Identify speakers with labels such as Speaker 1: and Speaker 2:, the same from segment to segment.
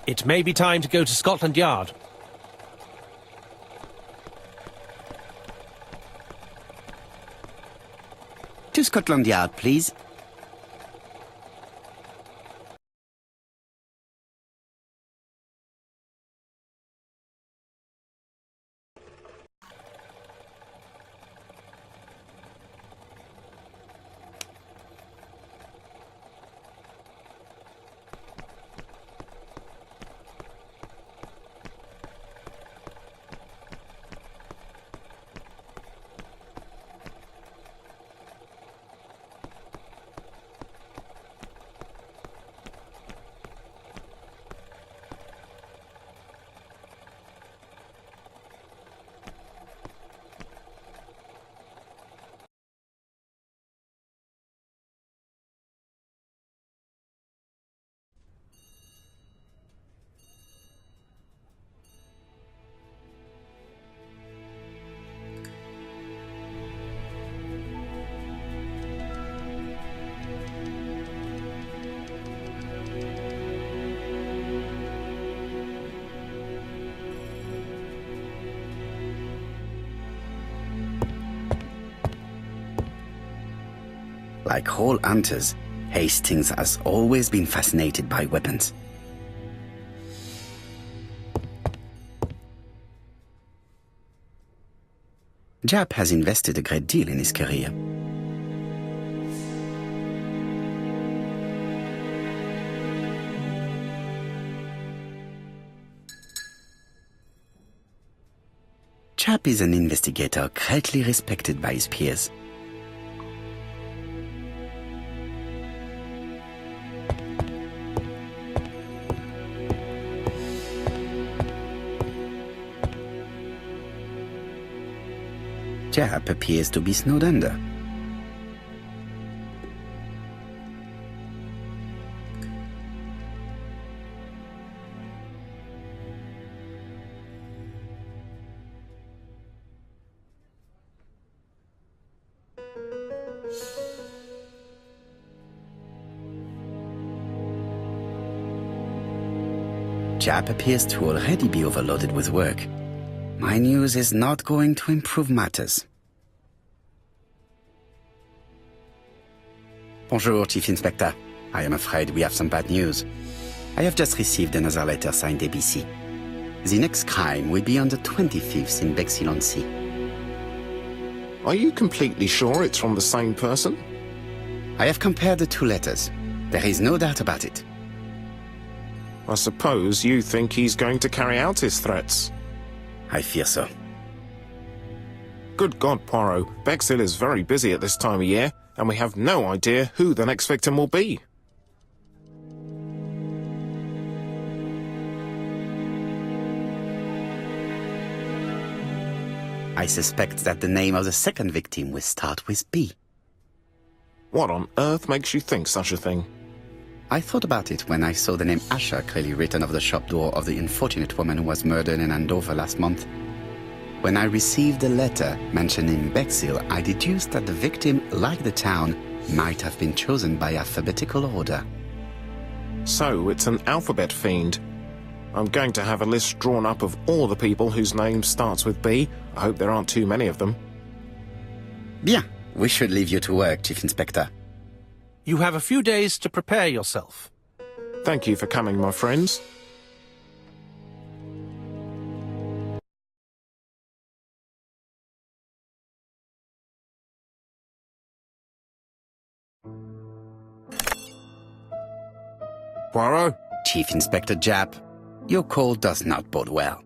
Speaker 1: It may be time to go to Scotland Yard.
Speaker 2: To Scotland Yard, please. Like all hunters, Hastings has always been fascinated by weapons. Jap has invested a great deal in his career. Jap is an investigator greatly respected by his peers. Jap appears to be snowed under. Jap appears to already be overloaded with work. My news is not going to improve matters. Bonjour, Chief Inspector. I am afraid we have some bad news. I have just received another letter signed ABC. The next crime will be on the 25th in Bexhill-on-Sea.
Speaker 3: Are you completely sure it's from the same person?
Speaker 2: I have compared the two letters. There is no doubt about it.
Speaker 3: I suppose you think he's going to carry out his threats.
Speaker 2: I fear so.
Speaker 3: Good God, Poirot. Bexhill is very busy at this time of year, and we have no idea who the next victim will be.
Speaker 2: I suspect that the name of the second victim will start with B.
Speaker 3: What on earth makes you think such a thing?
Speaker 2: I thought about it when I saw the name Asher clearly written over the shop door of the unfortunate woman who was murdered in Andover last month. When I received a letter mentioning Bexhill, I deduced that the victim, like the town, might have been chosen by alphabetical order.
Speaker 3: So it's an alphabet fiend. I'm going to have a list drawn up of all the people whose name starts with B. I hope there aren't too many of them.
Speaker 2: Bien. We should leave you to work, Chief Inspector.
Speaker 1: You have a few days to prepare yourself.
Speaker 3: Thank you for coming, my friends.
Speaker 4: Poirot?
Speaker 2: Chief Inspector Jap, your call does not bode well.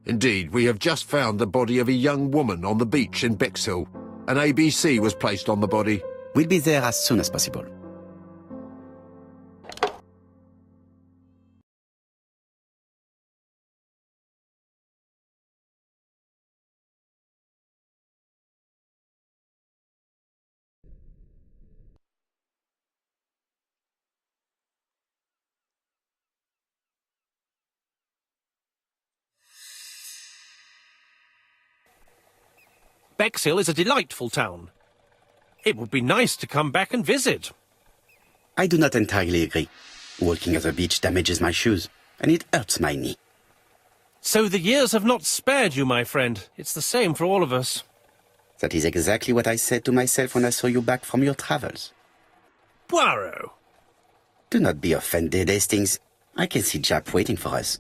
Speaker 4: Indeed, we have just found the body of a young woman on the beach in Bexhill. An ABC was placed on the body.
Speaker 2: We'll be there as soon as possible.
Speaker 1: Bexhill is a delightful town. It would be nice to come back and visit.
Speaker 2: I do not entirely agree. Walking at the beach damages my shoes. and it hurts my knee.
Speaker 1: So the years have not spared you, my friend. It's the same for all of us.
Speaker 2: That is exactly what I said to myself when I saw you back from your travels.
Speaker 1: Poirot!
Speaker 2: Do not be offended, Hastings. I can see Japp waiting for us.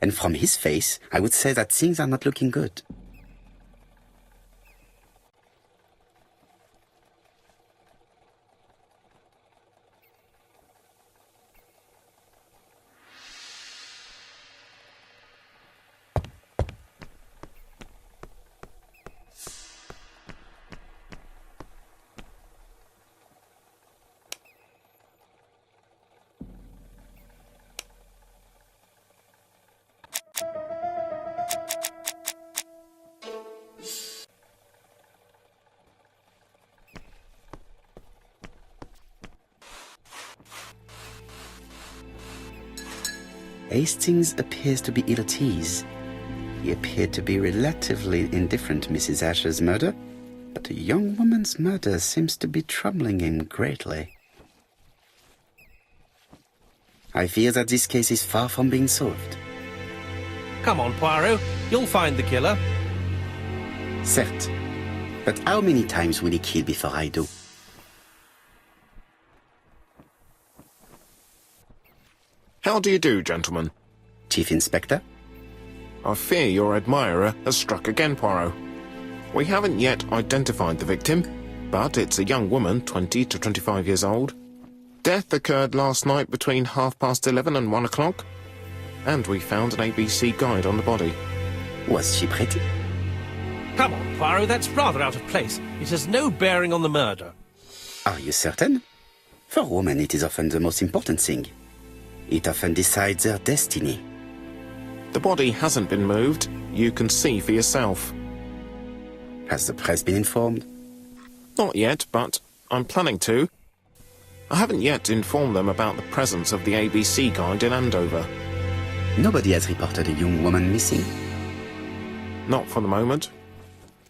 Speaker 2: And from his face, I would say that things are not looking good. Hastings appears to be ill at ease. He appeared to be relatively indifferent to Mrs. Asher's murder, but a young woman's murder seems to be troubling him greatly. I fear that this case is far from being solved.
Speaker 1: Come on, Poirot. You'll find the killer.
Speaker 2: Certes. But how many times will he kill before I do?
Speaker 3: How do you do, gentlemen?
Speaker 2: Chief Inspector?
Speaker 3: I fear your admirer has struck again, Poirot. We haven't yet identified the victim, but it's a young woman, 20 to 25 years old. Death occurred last night between 11:30 and 1 o'clock, and we found an ABC guide on the body.
Speaker 2: Was she pretty?
Speaker 1: Come on, Poirot, that's rather out of place. It has no bearing on the murder.
Speaker 2: Are you certain? For women, it is often the most important thing. It often decides their destiny.
Speaker 3: The body hasn't been moved. You can see for yourself.
Speaker 2: Has the press been informed?
Speaker 3: Not yet, but I'm planning to. I haven't yet informed them about the presence of the ABC guide in Andover.
Speaker 2: Nobody has reported a young woman missing?
Speaker 3: Not for the moment.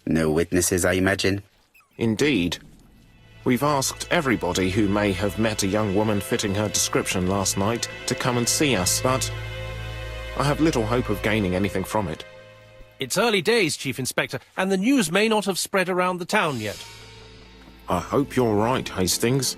Speaker 2: No witnesses, I imagine.
Speaker 3: Indeed. We've asked everybody who may have met a young woman fitting her description last night to come and see us, but I have little hope of gaining anything from it.
Speaker 1: It's early days, Chief Inspector, and the news may not have spread around the town yet.
Speaker 3: I hope you're right, Hastings.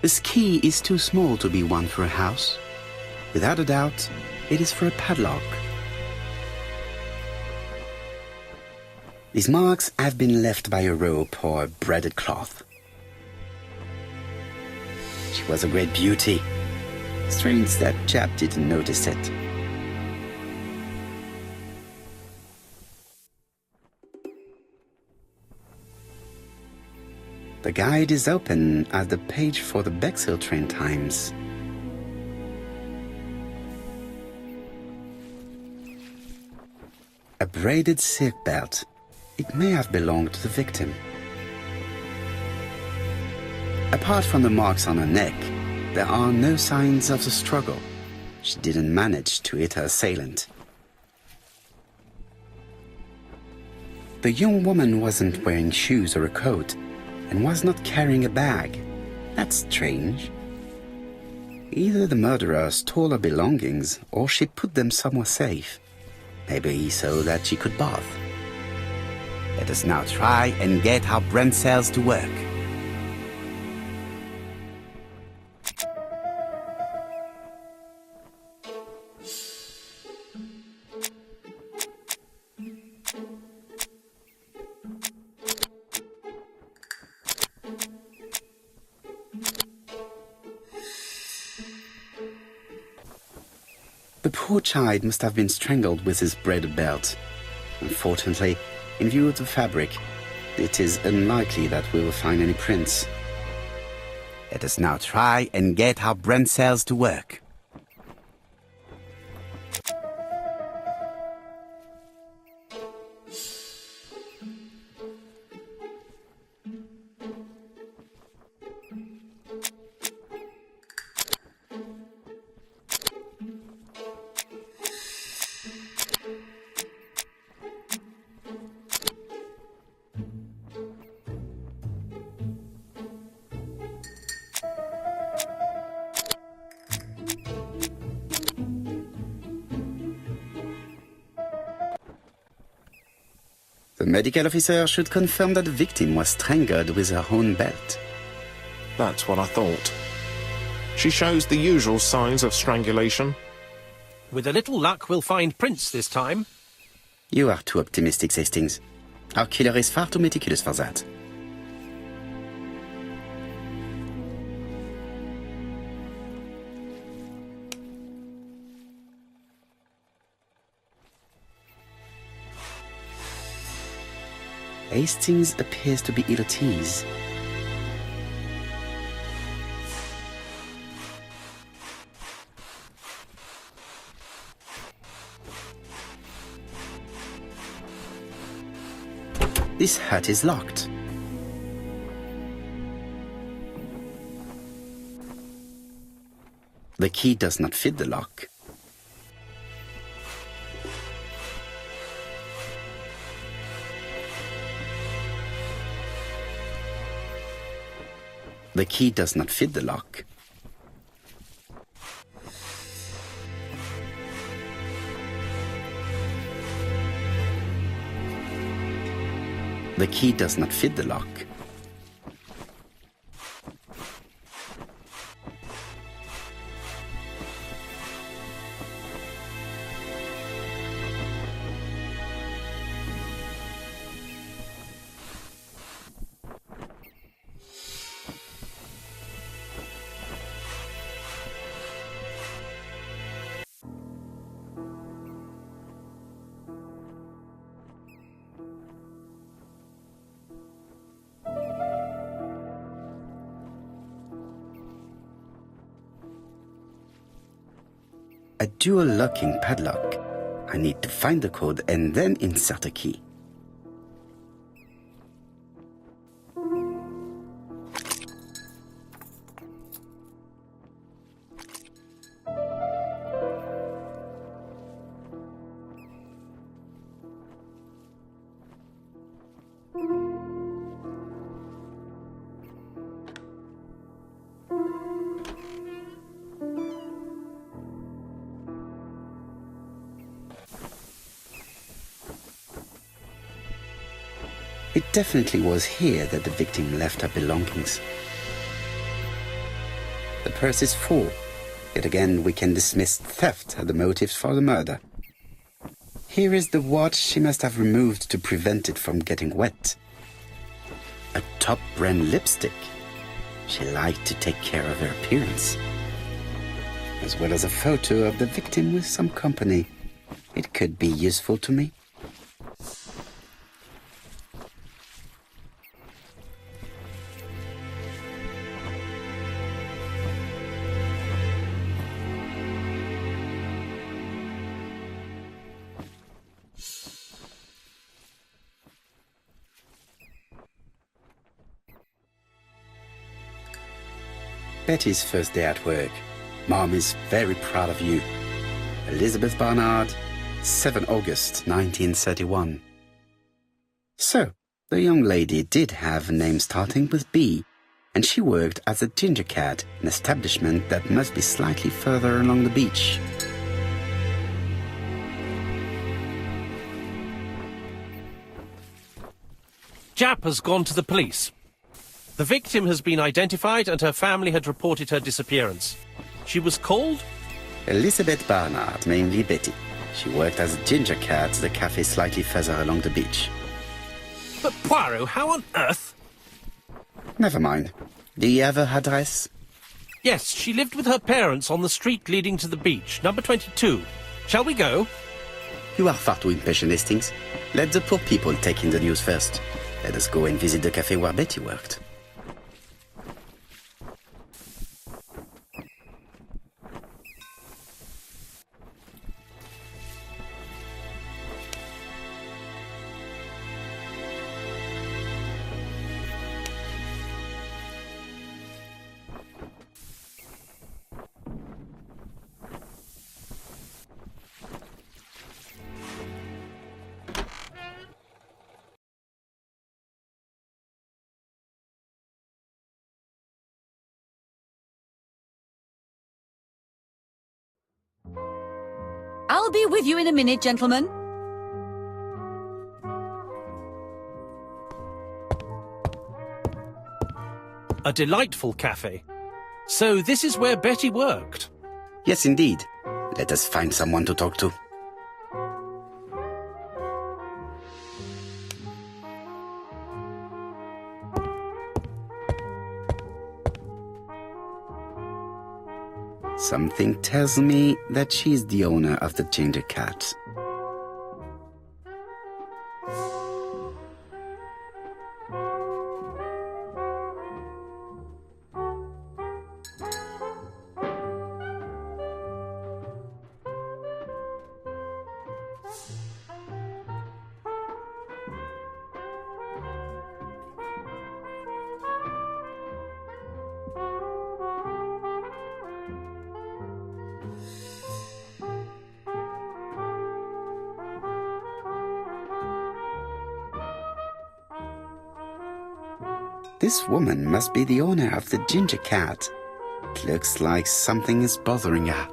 Speaker 2: This key is too small to be one for a house. Without a doubt, it is for a padlock. These marks have been left by a rope or a braided cloth. She was a great beauty. Strange that Japp didn't notice it. The guide is open at the page for the Bexhill train times. A braided silk belt. It may have belonged to the victim. Apart from the marks on her neck, there are no signs of the struggle. She didn't manage to hit her assailant. The young woman wasn't wearing shoes or a coat, and was not carrying a bag. That's strange. Either the murderer stole her belongings, or she put them somewhere safe. Maybe so that she could bath. Let us now try and get our brain cells to work. The poor child must have been strangled with his braided belt. Unfortunately, in view of the fabric, it is unlikely that we will find any prints. Let us now try and get our brain cells to work. The medical officer should confirm that the victim was strangled with her own belt.
Speaker 3: That's what I thought. She shows the usual signs of strangulation.
Speaker 1: With a little luck, we'll find prints this time.
Speaker 2: You are too optimistic, Hastings. Our killer is far too meticulous for that. Hastings appears to be ill at ease. This hut is locked. The key does not fit the lock. The key does not fit the lock. The key does not fit the lock. A dual locking padlock. I need to find the code and then insert a key. It definitely was here that the victim left her belongings. The purse is full. Yet again, we can dismiss theft as the motive for the murder. Here is the watch she must have removed to prevent it from getting wet. A top-brand lipstick. She liked to take care of her appearance. As well as a photo of the victim with some company. It could be useful to me. Betty's first day at work. Mom is very proud of you. Elizabeth Barnard, 7 August 1931. So, the young lady did have a name starting with B, and she worked as a ginger cat, an establishment that must be slightly further along the beach.
Speaker 1: Jap has gone to the police. The victim has been identified and her family had reported her disappearance. She was called?
Speaker 2: Elizabeth Barnard, mainly Betty. She worked as a ginger cat at the cafe slightly further along the beach.
Speaker 1: But Poirot, how on earth?
Speaker 2: Never mind. Do you have her address?
Speaker 1: Yes, she lived with her parents on the street leading to the beach, number 22. Shall we go?
Speaker 2: You are far too impatient, Hastings. Let the poor people take in the news first. Let us go and visit the cafe where Betty worked.
Speaker 5: I'll be with you in a minute, gentlemen.
Speaker 1: A delightful cafe. So this is where Betty worked.
Speaker 2: Yes, indeed. Let us find someone to talk to. Something tells me that she's the owner of the ginger cat. This woman must be the owner of the ginger cat. It looks like something is bothering her.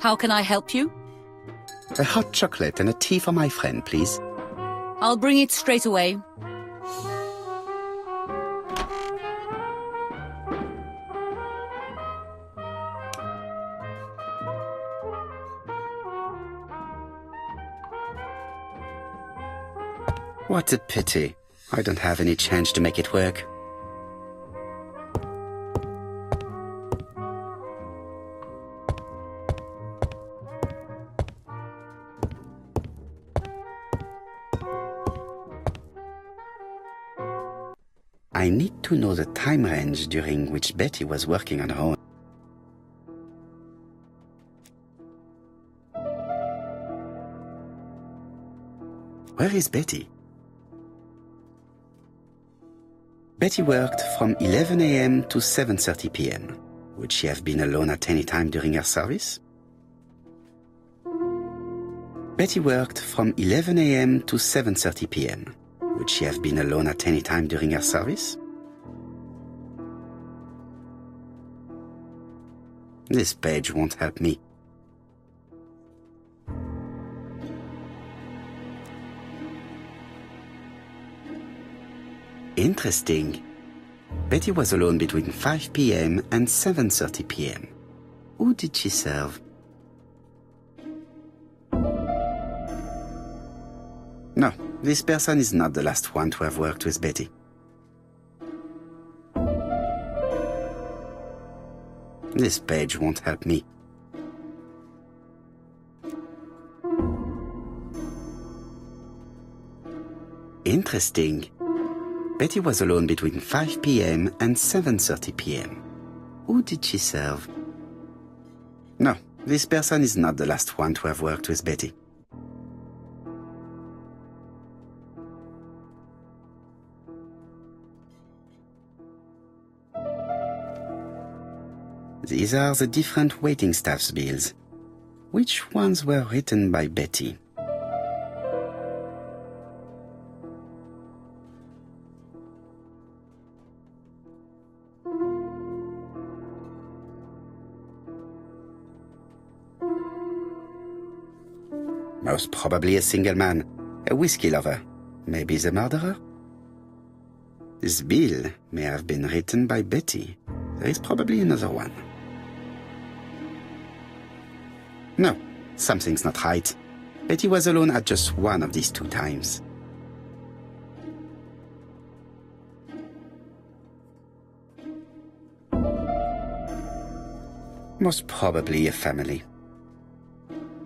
Speaker 5: How can I help you?
Speaker 2: A hot chocolate and a tea for my friend, please.
Speaker 5: I'll bring it straight away.
Speaker 2: What a pity. I don't have any change to make it work. I need to know the time range during which Betty was working on her own. Where is Betty? Betty worked from 11 a.m. to 7:30 p.m. Would she have been alone at any time during her service? Betty worked from 11 a.m. to 7:30 p.m. Would she have been alone at any time during her service? This page won't help me. Interesting. Betty was alone between 5 p.m. and 7:30 p.m. Who did she serve? No, this person is not the last one to have worked with Betty. This page won't help me. Interesting. Betty was alone between 5 p.m. and 7:30 p.m. Who did she serve? No, this person is not the last one to have worked with Betty. These are the different waiting staff's bills. Which ones were written by Betty? Most probably a single man, a whiskey lover, maybe the murderer. This bill may have been written by Betty. There is probably another one. No, something's not right. Betty was alone at just one of these two times. Most probably a family.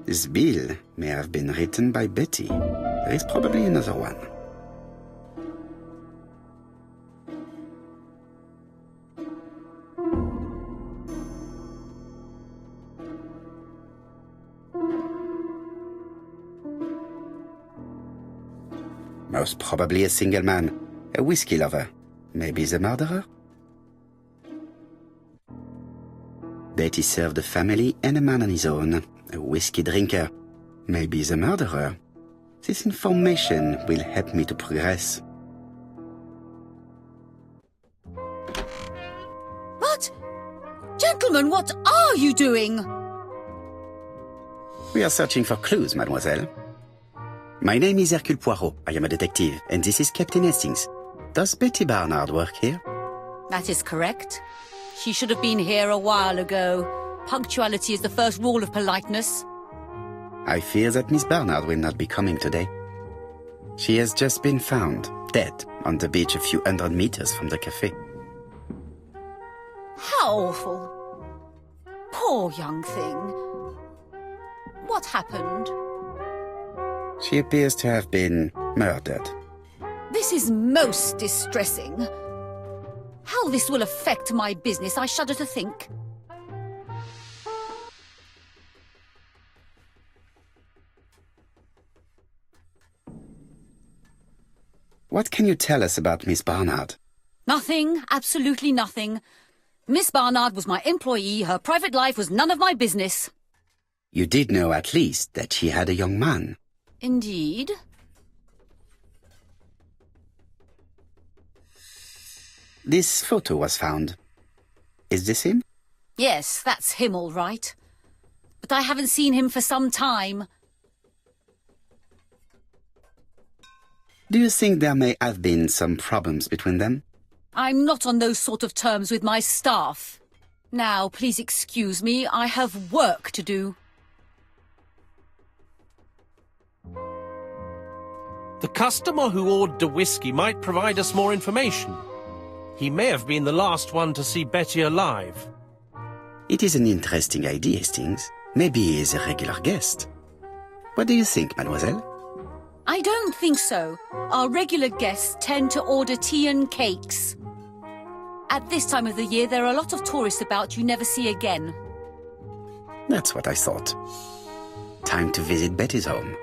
Speaker 2: This bill may have been written by Betty. There is probably another one. Most probably a single man, a whiskey lover. Maybe the murderer? Betty served a family and a man on his own, a whiskey drinker. Maybe the murderer. This information will help me to progress.
Speaker 5: What? Gentlemen, what are you doing?
Speaker 2: We are searching for clues, mademoiselle. My name is Hercule Poirot. I am a detective, and this is Captain Hastings. Does Betty Barnard work here?
Speaker 5: That is correct. She should have been here a while ago. Punctuality is the first rule of politeness.
Speaker 2: I fear that Miss Barnard will not be coming today. She has just been found, dead, on the beach a few hundred meters from the cafe.
Speaker 5: How awful. Poor young thing. What happened?
Speaker 2: She appears to have been murdered.
Speaker 5: This is most distressing. How this will affect my business, I shudder to think.
Speaker 2: What can you tell us about Miss Barnard?
Speaker 5: Nothing, absolutely nothing. Miss Barnard was my employee. Her private life was none of my business.
Speaker 2: You did know at least that she had a young man.
Speaker 5: Indeed.
Speaker 2: This photo was found. Is this him?
Speaker 5: Yes, that's him all right. But I haven't seen him for some time.
Speaker 2: Do you think there may have been some problems between them?
Speaker 5: I'm not on those sort of terms with my staff. Now, please excuse me, I have work to do.
Speaker 1: The customer who ordered the whiskey might provide us more information. He may have been the last one to see Betty alive.
Speaker 2: It is an interesting idea, Hastings. Maybe he is a regular guest. What do you think, mademoiselle?
Speaker 5: I don't think so. Our regular guests tend to order tea and cakes. At this time of the year, there are a lot of tourists about you never see again.
Speaker 2: That's what I thought. Time to visit Betty's home.